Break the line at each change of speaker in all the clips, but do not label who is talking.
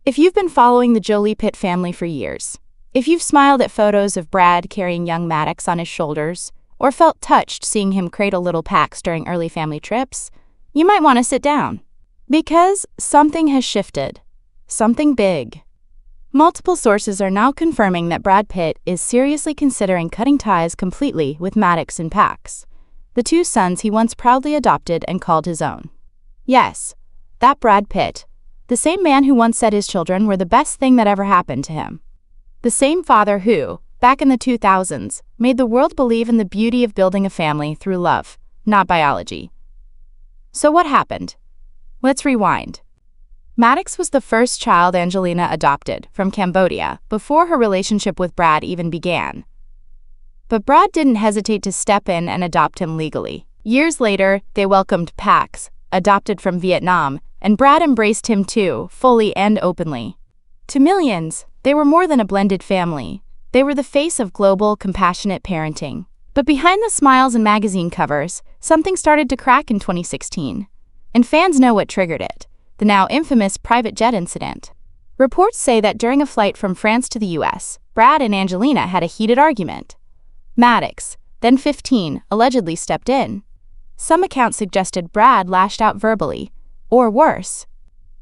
If you've been following the Jolie-Pitt family for years, if you've smiled at photos of Brad carrying young Maddox on his shoulders, or felt touched seeing him cradle little Pax during early family trips, you might want to sit down. Because something has shifted. Something big. Multiple sources are now confirming that Brad Pitt is seriously considering cutting ties completely with Maddox and Pax, the two sons he once proudly adopted and called his own. Yes, that Brad Pitt, the same man who once said his children were the best thing that ever happened to him. The same father who, back in the 2000s, made the world believe in the beauty of building a family through love, not biology. So what happened? Let's rewind. Maddox was the first child Angelina adopted from Cambodia before her relationship with Brad even began. But Brad didn't hesitate to step in and adopt him legally. Years later, they welcomed Pax, adopted from Vietnam, and Brad embraced him too, fully and openly. To millions, they were more than a blended family. They were the face of global, compassionate parenting. But behind the smiles and magazine covers, something started to crack in 2016. And fans know what triggered it: the now infamous private jet incident. Reports say that during a flight from France to the US, Brad and Angelina had a heated argument. Maddox, then 15, allegedly stepped in. Some accounts suggested Brad lashed out verbally, or worse.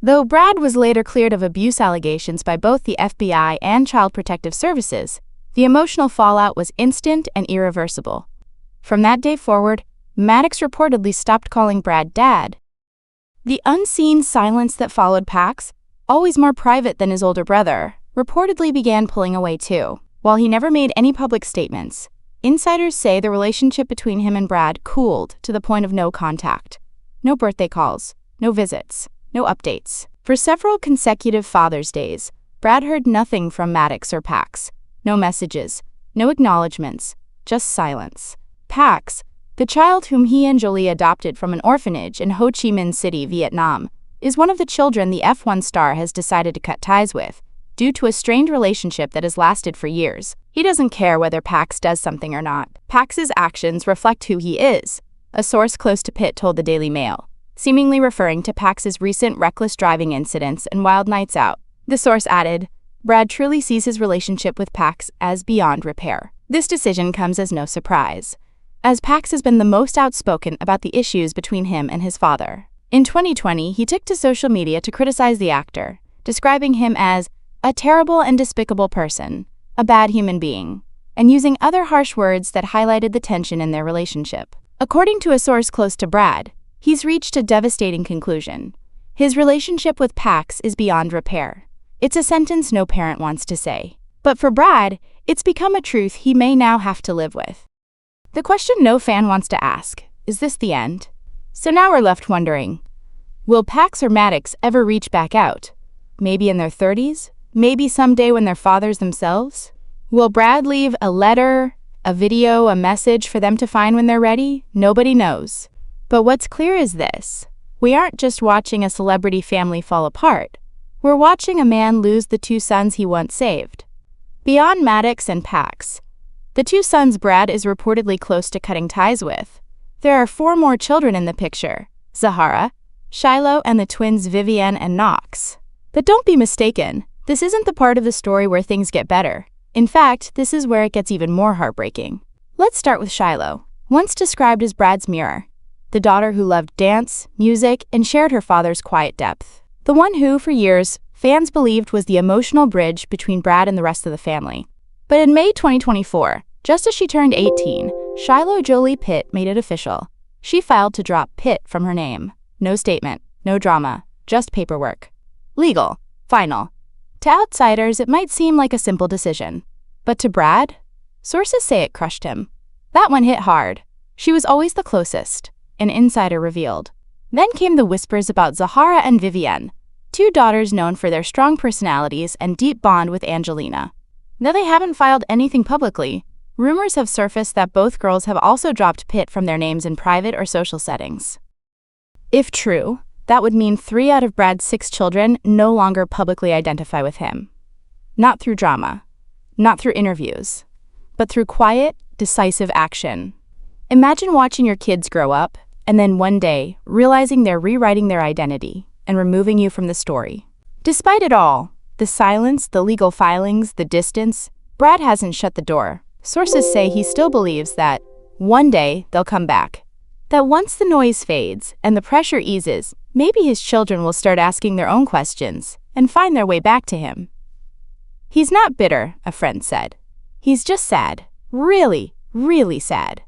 Though Brad was later cleared of abuse allegations by both the FBI and Child Protective Services, the emotional fallout was instant and irreversible. From that day forward, Maddox reportedly stopped calling Brad Dad. The unseen silence that followed Pax, always more private than his older brother, reportedly began pulling away too. While he never made any public statements, insiders say the relationship between him and Brad cooled to the point of no contact. No birthday calls, no visits, no updates. For several consecutive Father's Days, Brad heard nothing from Maddox or Pax. No messages, no acknowledgements, just silence. Pax, the child whom he and Jolie adopted from an orphanage in Ho Chi Minh City, Vietnam, is one of the children the F1 star has decided to cut ties with, due to a strained relationship that has lasted for years. He doesn't care whether Pax does something or not. Pax's actions reflect who he is, a source close to Pitt told the Daily Mail, seemingly referring to Pax's recent reckless driving incidents and wild nights out. The source added, Brad truly sees his relationship with Pax as beyond repair. This decision comes as no surprise, as Pax has been the most outspoken about the issues between him and his father. In 2020, he took to social media to criticize the actor, describing him as a terrible and despicable person, a bad human being, and using other harsh words that highlighted the tension in their relationship. According to a source close to Brad, he's reached a devastating conclusion. His relationship with Pax is beyond repair. It's a sentence no parent wants to say. But for Brad, it's become a truth he may now have to live with. The question no fan wants to ask, is this the end? So now we're left wondering, will Pax or Maddox ever reach back out? Maybe in their 30s? Maybe someday when they're fathers themselves? Will Brad leave a letter, a video, a message for them to find when they're ready? Nobody knows. But what's clear is this: we aren't just watching a celebrity family fall apart. We're watching a man lose the two sons he once saved. Beyond Maddox and Pax, the two sons Brad is reportedly close to cutting ties with, there are 4 more children in the picture: Zahara, Shiloh, and the twins Vivienne and Knox. But don't be mistaken, this isn't the part of the story where things get better. In fact, this is where it gets even more heartbreaking. Let's start with Shiloh, once described as Brad's mirror, the daughter who loved dance, music, and shared her father's quiet depth. The one who, for years, fans believed was the emotional bridge between Brad and the rest of the family. But in May 2024, just as she turned 18, Shiloh Jolie-Pitt made it official. She filed to drop Pitt from her name. No statement, no drama, just paperwork. Legal, final. To outsiders, it might seem like a simple decision. But to Brad, sources say it crushed him. That one hit hard. She was always the closest, an insider revealed. Then came the whispers about Zahara and Vivienne, 2 daughters known for their strong personalities and deep bond with Angelina. Though they haven't filed anything publicly, rumors have surfaced that both girls have also dropped Pitt from their names in private or social settings. If true, that would mean 3 out of Brad's 6 children no longer publicly identify with him. Not through drama, not through interviews, but through quiet, decisive action. Imagine watching your kids grow up, and then one day realizing they're rewriting their identity and removing you from the story. Despite it all, The silence, the legal filings, the distance, Brad hasn't shut the door. Sources say he still believes that one day they'll come back. That once the noise fades and the pressure eases, maybe his children will start asking their own questions and find their way back to him. He's not bitter, a friend said. He's just sad. Really, really sad.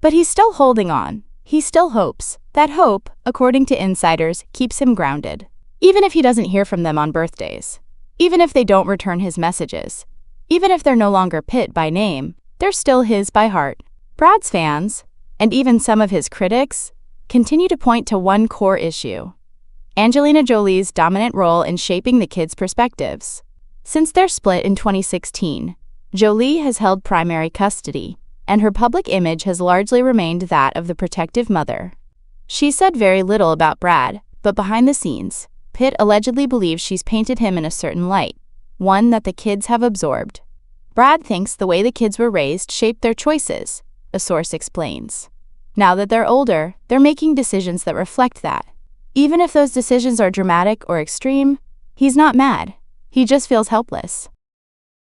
But he's still holding on. He still hopes. That hope, according to insiders, keeps him grounded. Even if he doesn't hear from them on birthdays. Even if they don't return his messages. Even if they're no longer Pitt by name, they're still his by heart. Brad's fans, and even some of his critics, continue to point to one core issue: Angelina Jolie's dominant role in shaping the kids' perspectives. Since their split in 2016, Jolie has held primary custody, and her public image has largely remained that of the protective mother. She said very little about Brad, but behind the scenes, Pitt allegedly believes she's painted him in a certain light, one that the kids have absorbed. Brad thinks the way the kids were raised shaped their choices, a source explains. Now that they're older, they're making decisions that reflect that. Even if those decisions are dramatic or extreme, he's not mad. He just feels helpless.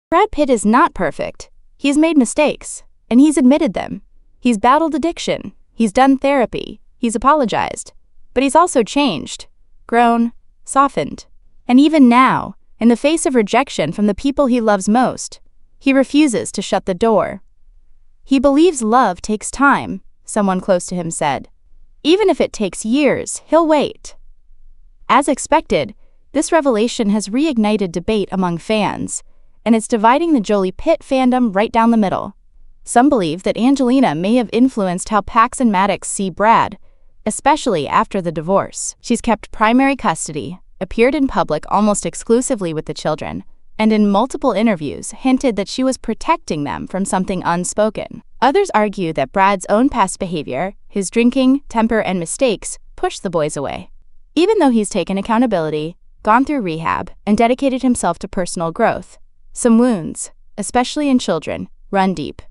Brad Pitt is not perfect. He's made mistakes, and he's admitted them. He's battled addiction. He's done therapy. He's apologized. But he's also changed, grown, softened. And even now, in the face of rejection from the people he loves most, he refuses to shut the door. He believes love takes time, someone close to him said. Even if it takes years, he'll wait. As expected, this revelation has reignited debate among fans, and it's dividing the Jolie-Pitt fandom right down the middle. Some believe that Angelina may have influenced how Pax and Maddox see Brad, especially after the divorce. She's kept primary custody, appeared in public almost exclusively with the children, and in multiple interviews hinted that she was protecting them from something unspoken. Others argue that Brad's own past behavior, his drinking, temper, and mistakes, pushed the boys away. Even though he's taken accountability, gone through rehab, and dedicated himself to personal growth, some wounds, especially in children, run deep.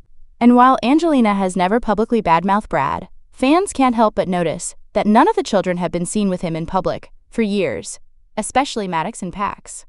And while Angelina has never publicly badmouthed Brad, fans can't help but notice that none of the children have been seen with him in public for years, especially Maddox and Pax.